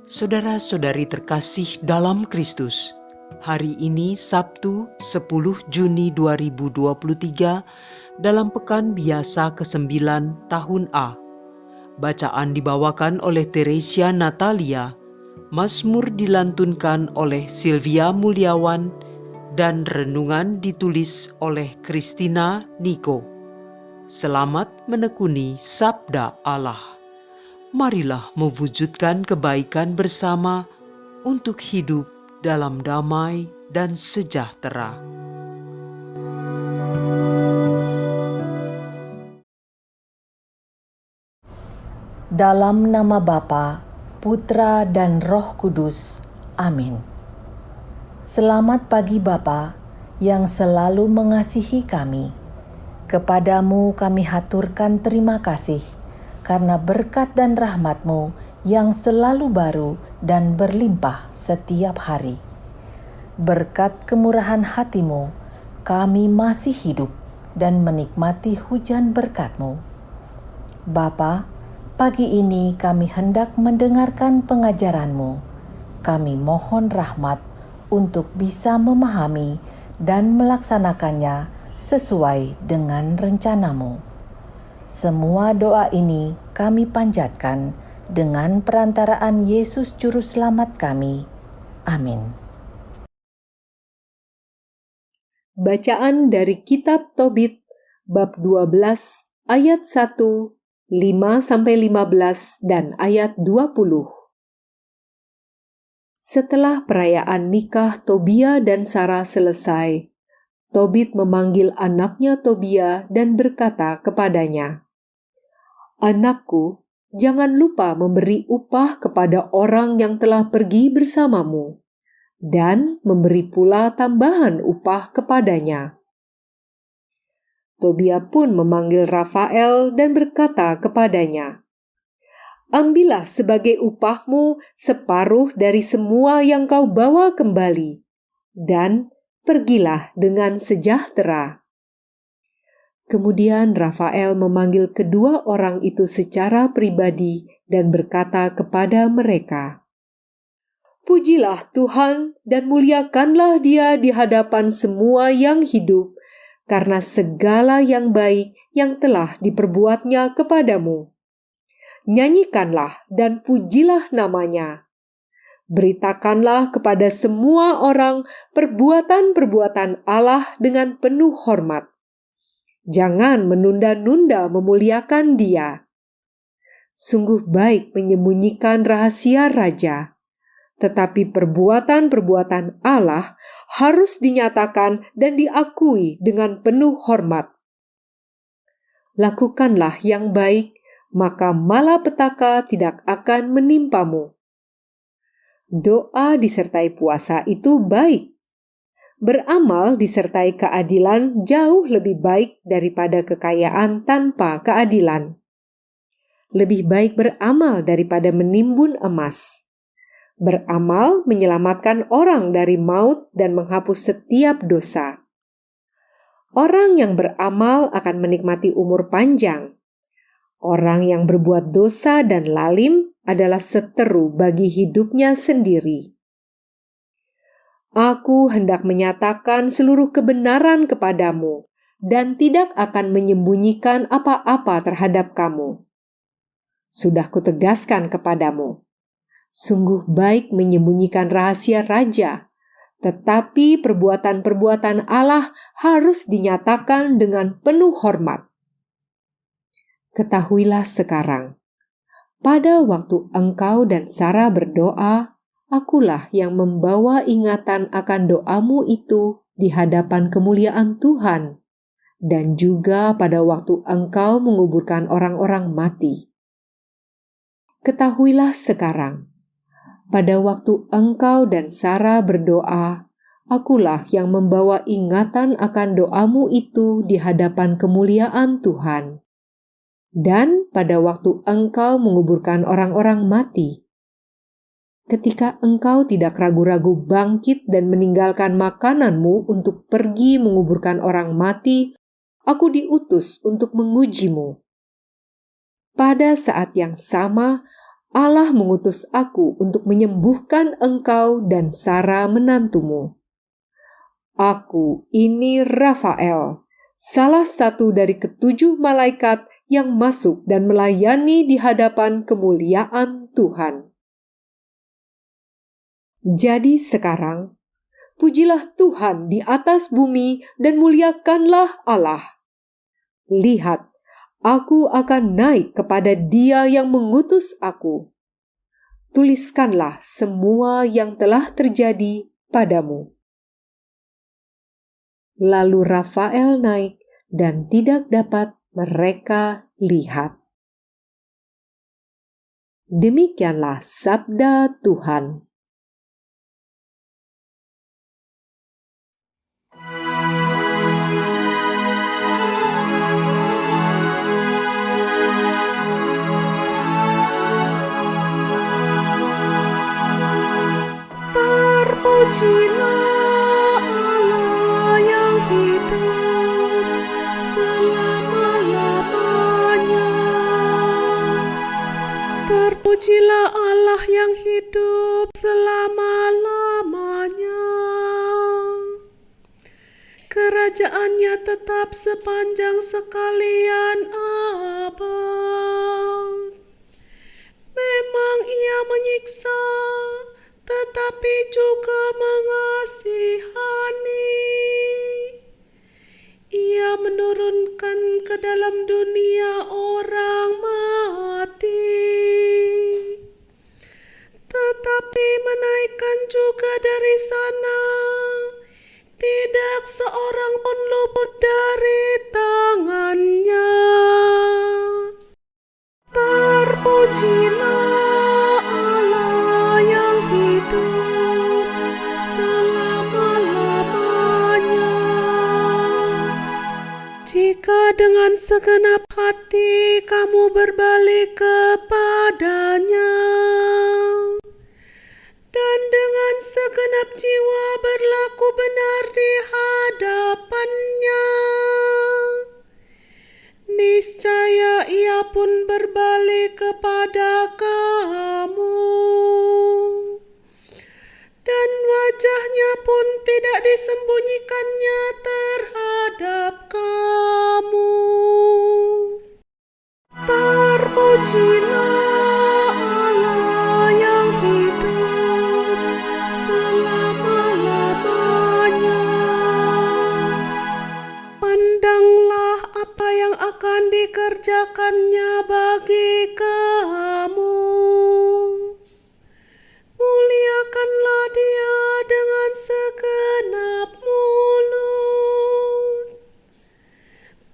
Saudara-saudari terkasih dalam Kristus, hari ini Sabtu 10 Juni 2023 dalam pekan biasa ke-9 tahun A. Bacaan dibawakan oleh Teresia Natalia, Mazmur dilantunkan oleh Sylvia Mulyawan, dan renungan ditulis oleh Christina Niko. Selamat menekuni Sabda Allah. Marilah mewujudkan kebaikan bersama untuk hidup dalam damai dan sejahtera. Dalam nama Bapa, Putra dan Roh Kudus. Amin. Selamat pagi Bapa yang selalu mengasihi kami. Kepadamu kami haturkan terima kasih karena berkat dan rahmat-Mu yang selalu baru dan berlimpah setiap hari. Berkat kemurahan hati-Mu, kami masih hidup dan menikmati hujan berkat-Mu. Bapa, pagi ini kami hendak mendengarkan pengajaran-Mu. Kami mohon rahmat untuk bisa memahami dan melaksanakannya sesuai dengan rencana-Mu. Semua doa ini kami panjatkan dengan perantaraan Yesus Juru Selamat kami. Amin. Bacaan dari Kitab Tobit bab 12 ayat 1, 5-15 dan ayat 20. Setelah perayaan nikah Tobia dan Sarah selesai, Tobit memanggil anaknya Tobia dan berkata kepadanya, "Anakku, jangan lupa memberi upah kepada orang yang telah pergi bersamamu, dan memberi pula tambahan upah kepadanya." Tobia pun memanggil Rafael dan berkata kepadanya, "Ambillah sebagai upahmu separuh dari semua yang kau bawa kembali, dan pergilah dengan sejahtera." Kemudian Rafael memanggil kedua orang itu secara pribadi dan berkata kepada mereka, "Pujilah Tuhan dan muliakanlah Dia di hadapan semua yang hidup, karena segala yang baik yang telah diperbuatnya kepadamu. Nyanyikanlah dan pujilah namanya. Beritakanlah kepada semua orang perbuatan-perbuatan Allah dengan penuh hormat. Jangan menunda-nunda memuliakan Dia. Sungguh baik menyembunyikan rahasia raja, tetapi perbuatan-perbuatan Allah harus dinyatakan dan diakui dengan penuh hormat. Lakukanlah yang baik, maka malapetaka tidak akan menimpamu." Doa disertai puasa itu baik. Beramal disertai keadilan jauh lebih baik daripada kekayaan tanpa keadilan. Lebih baik beramal daripada menimbun emas. Beramal menyelamatkan orang dari maut dan menghapus setiap dosa. Orang yang beramal akan menikmati umur panjang. Orang yang berbuat dosa dan lalim adalah seteru bagi hidupnya sendiri. Aku hendak menyatakan seluruh kebenaran kepadamu dan tidak akan menyembunyikan apa-apa terhadap kamu. Sudah kutegaskan kepadamu, sungguh baik menyembunyikan rahasia raja, tetapi perbuatan-perbuatan Allah harus dinyatakan dengan penuh hormat. Ketahuilah sekarang, pada waktu engkau dan Sarah berdoa, akulah yang membawa ingatan akan doamu itu di hadapan kemuliaan Tuhan, dan juga pada waktu engkau menguburkan orang-orang mati. Ketahuilah sekarang, pada waktu engkau dan Sarah berdoa, akulah yang membawa ingatan akan doamu itu di hadapan kemuliaan Tuhan. Dan pada waktu engkau menguburkan orang-orang mati, ketika engkau tidak ragu-ragu bangkit dan meninggalkan makananmu untuk pergi menguburkan orang mati, aku diutus untuk mengujimu. Pada saat yang sama, Allah mengutus aku untuk menyembuhkan engkau dan Sara menantumu. Aku ini Rafael, salah satu dari ke7 malaikat yang masuk dan melayani di hadapan kemuliaan Tuhan. Jadi sekarang, pujilah Tuhan di atas bumi dan muliakanlah Allah. Lihat, aku akan naik kepada Dia yang mengutus aku. Tuliskanlah semua yang telah terjadi padamu. Lalu Rafael naik dan tidak dapat mereka lihat. Demikianlah sabda Tuhan. Terpujilah Allah yang hidup selama-lamanya. Terpujilah Allah yang hidup selama-lamanya. Kerajaannya tetap sepanjang sekalian abad. Memang Ia menyiksa, tetapi juga mengasihani. Ia menurunkan ke dalam dunia orang mati, tetapi menaikkan juga dari sana. Tidak seorang pun luput dari tangannya. Terpujilah Allah yang hidup selama-lamanya. Jika dengan segenap hati kamu berbalik kepadanya, dan dengan segenap jiwa berlaku benar di hadapannya, niscaya Ia pun berbalik kepada kamu, dan wajahnya pun tidak disembunyikannya terhadap kamu. Terpujilah Allah yang hidup selama-lamanya. Pandanglah apa yang akan dikerjakannya bagi kamu. Muliakanlah Dia dengan segenap mulut.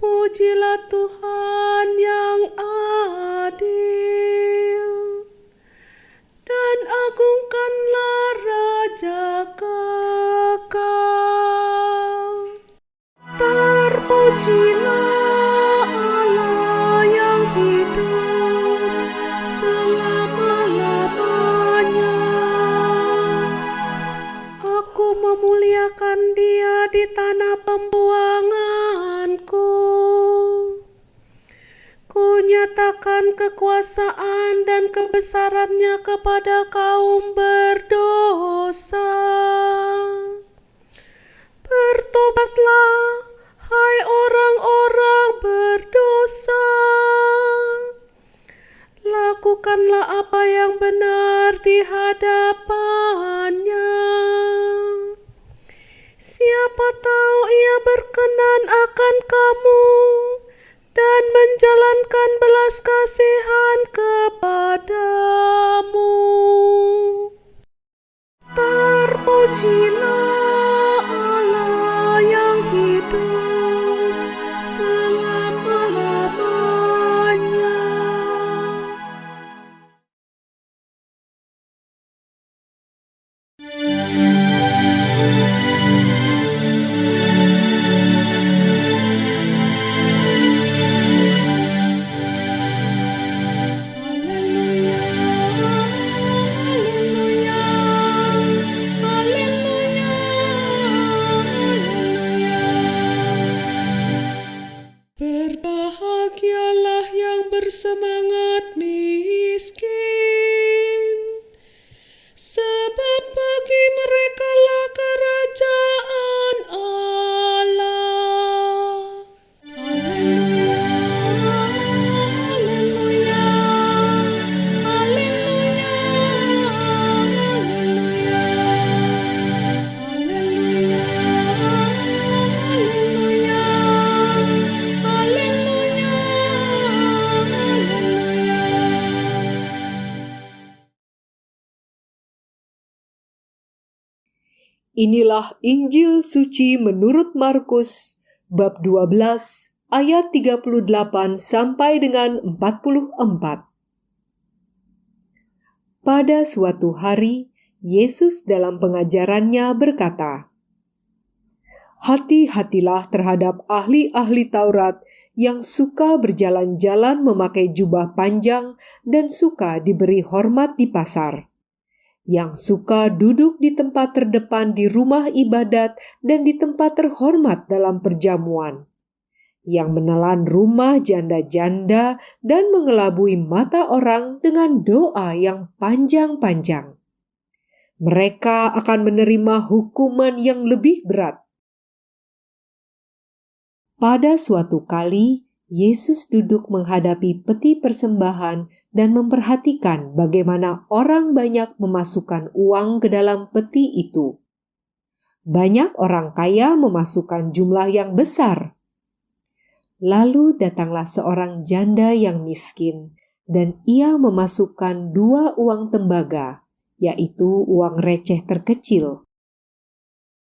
Pujilah Tuhan yang adil, dan agungkanlah Raja kekal. Terpujilah Allah yang hidup selama-lamanya. Aku memuliakan Dia di tanah pembuanganku. Ku nyatakan kekuasaan dan kebesarannya kepada kaum berdosa. Bertobatlah, hai orang-orang berdosa. Lakukanlah apa yang benar di hadapannya. Siapa tahu Ia berkenan akan kamu dan menjalankan belas kasihan kepadamu. Terpujilah Allah yang hidup selama-lamanya. Berbahagialah yang bersemangat miskin, Inilah Injil suci menurut Markus bab 12 ayat 38 sampai dengan 44. Pada suatu hari, Yesus dalam pengajarannya berkata, "Hati-hatilah terhadap ahli-ahli Taurat yang suka berjalan-jalan memakai jubah panjang dan suka diberi hormat di pasar, yang suka duduk di tempat terdepan di rumah ibadat dan di tempat terhormat dalam perjamuan, yang menelan rumah janda-janda dan mengelabui mata orang dengan doa yang panjang-panjang. Mereka akan menerima hukuman yang lebih berat." Pada suatu kali, Yesus duduk menghadapi peti persembahan dan memperhatikan bagaimana orang banyak memasukkan uang ke dalam peti itu. Banyak orang kaya memasukkan jumlah yang besar. Lalu datanglah seorang janda yang miskin, dan ia memasukkan 2 uang tembaga, yaitu uang receh terkecil.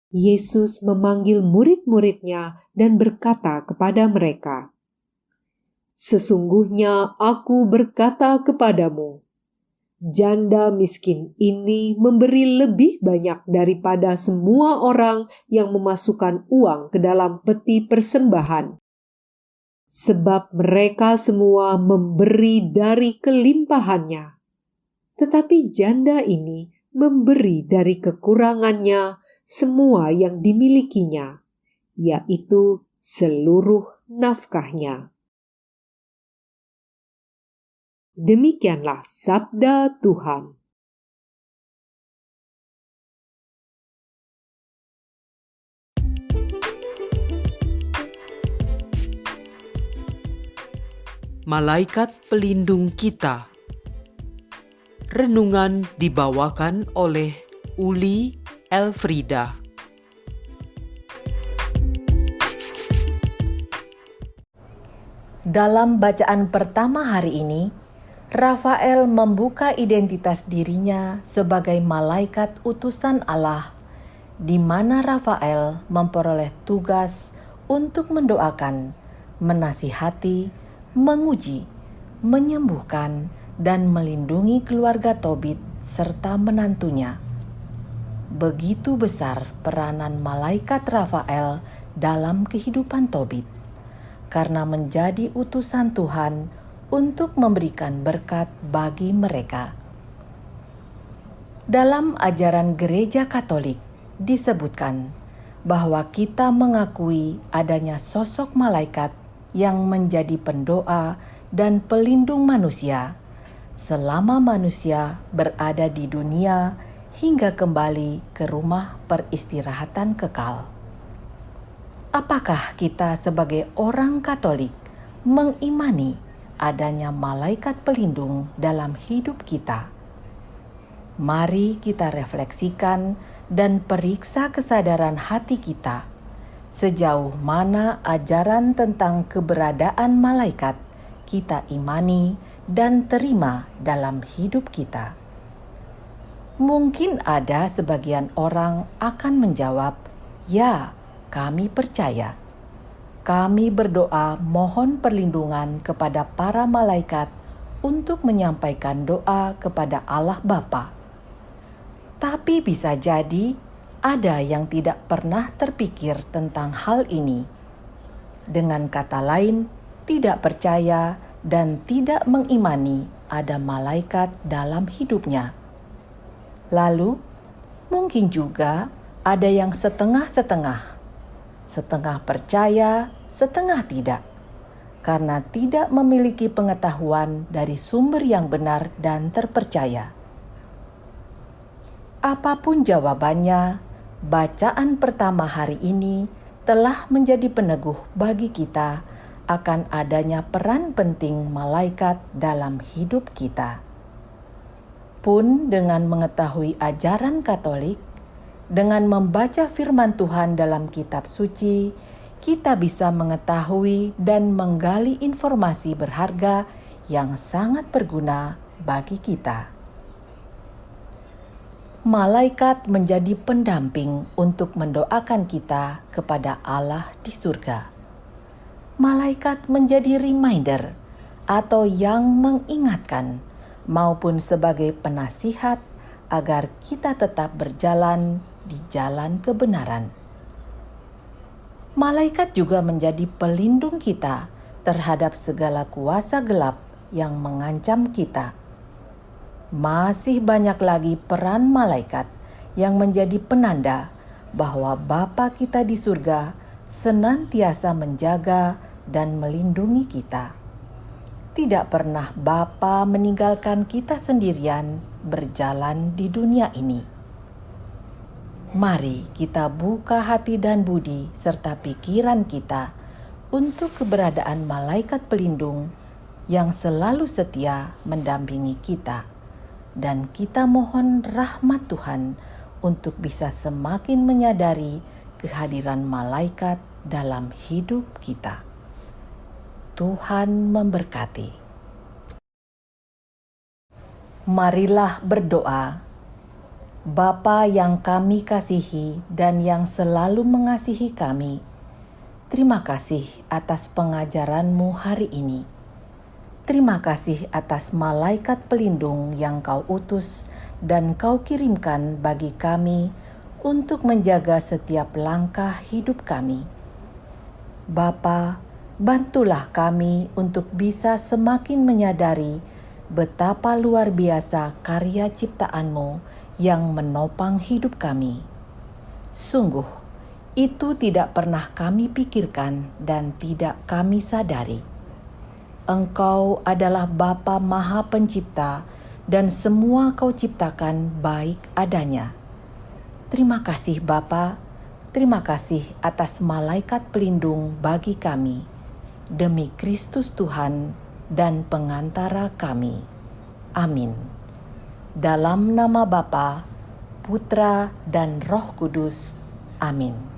Yesus memanggil murid-muridnya dan berkata kepada mereka, "Sesungguhnya aku berkata kepadamu, janda miskin ini memberi lebih banyak daripada semua orang yang memasukkan uang ke dalam peti persembahan. Sebab mereka semua memberi dari kelimpahannya, tetapi janda ini memberi dari kekurangannya semua yang dimilikinya, yaitu seluruh nafkahnya." Demikianlah sabda Tuhan. Malaikat pelindung kita. Renungan dibawakan oleh Uli Elfrida. Dalam bacaan pertama hari ini, Rafael membuka identitas dirinya sebagai malaikat utusan Allah, di mana Rafael memperoleh tugas untuk mendoakan, menasihati, menguji, menyembuhkan, dan melindungi keluarga Tobit serta menantunya. Begitu besar peranan malaikat Rafael dalam kehidupan Tobit, karena menjadi utusan Tuhan untuk memberikan berkat bagi mereka. Dalam ajaran Gereja Katolik disebutkan bahwa kita mengakui adanya sosok malaikat yang menjadi pendoa dan pelindung manusia selama manusia berada di dunia hingga kembali ke rumah peristirahatan kekal. Apakah kita sebagai orang Katolik mengimani adanya malaikat pelindung dalam hidup kita? Mari kita refleksikan dan periksa kesadaran hati kita. Sejauh mana ajaran tentang keberadaan malaikat kita imani dan terima dalam hidup kita? Mungkin ada sebagian orang akan menjawab, "Ya, kami percaya. Kami berdoa mohon perlindungan kepada para malaikat untuk menyampaikan doa kepada Allah Bapa." Tapi bisa jadi ada yang tidak pernah terpikir tentang hal ini. Dengan kata lain, tidak percaya dan tidak mengimani ada malaikat dalam hidupnya. Lalu, mungkin juga ada yang setengah-setengah, setengah percaya, setengah tidak, karena tidak memiliki pengetahuan dari sumber yang benar dan terpercaya. Apapun jawabannya, bacaan pertama hari ini telah menjadi peneguh bagi kita akan adanya peran penting malaikat dalam hidup kita. Pun dengan mengetahui ajaran Katolik, dengan membaca firman Tuhan dalam kitab suci, kita bisa mengetahui dan menggali informasi berharga yang sangat berguna bagi kita. Malaikat menjadi pendamping untuk mendoakan kita kepada Allah di surga. Malaikat menjadi reminder atau yang mengingatkan maupun sebagai penasihat agar kita tetap berjalan di jalan kebenaran. Malaikat juga menjadi pelindung kita terhadap segala kuasa gelap yang mengancam kita. Masih banyak lagi peran malaikat yang menjadi penanda bahwa Bapa kita di surga senantiasa menjaga dan melindungi kita. Tidak pernah Bapa meninggalkan kita sendirian berjalan di dunia ini. Mari kita buka hati dan budi serta pikiran kita untuk keberadaan malaikat pelindung yang selalu setia mendampingi kita. Dan kita mohon rahmat Tuhan untuk bisa semakin menyadari kehadiran malaikat dalam hidup kita. Tuhan memberkati. Marilah berdoa. Bapa yang kami kasihi dan yang selalu mengasihi kami, terima kasih atas pengajaran-Mu hari ini. Terima kasih atas malaikat pelindung yang Kau utus dan Kau kirimkan bagi kami untuk menjaga setiap langkah hidup kami. Bapa, bantulah kami untuk bisa semakin menyadari betapa luar biasa karya ciptaan-Mu yang menopang hidup kami. Sungguh, itu tidak pernah kami pikirkan dan tidak kami sadari. Engkau adalah Bapa Maha Pencipta dan semua Kau ciptakan baik adanya. Terima kasih Bapa, terima kasih atas malaikat pelindung bagi kami, demi Kristus Tuhan dan pengantara kami. Amin. Dalam nama Bapa, Putra dan Roh Kudus. Amin.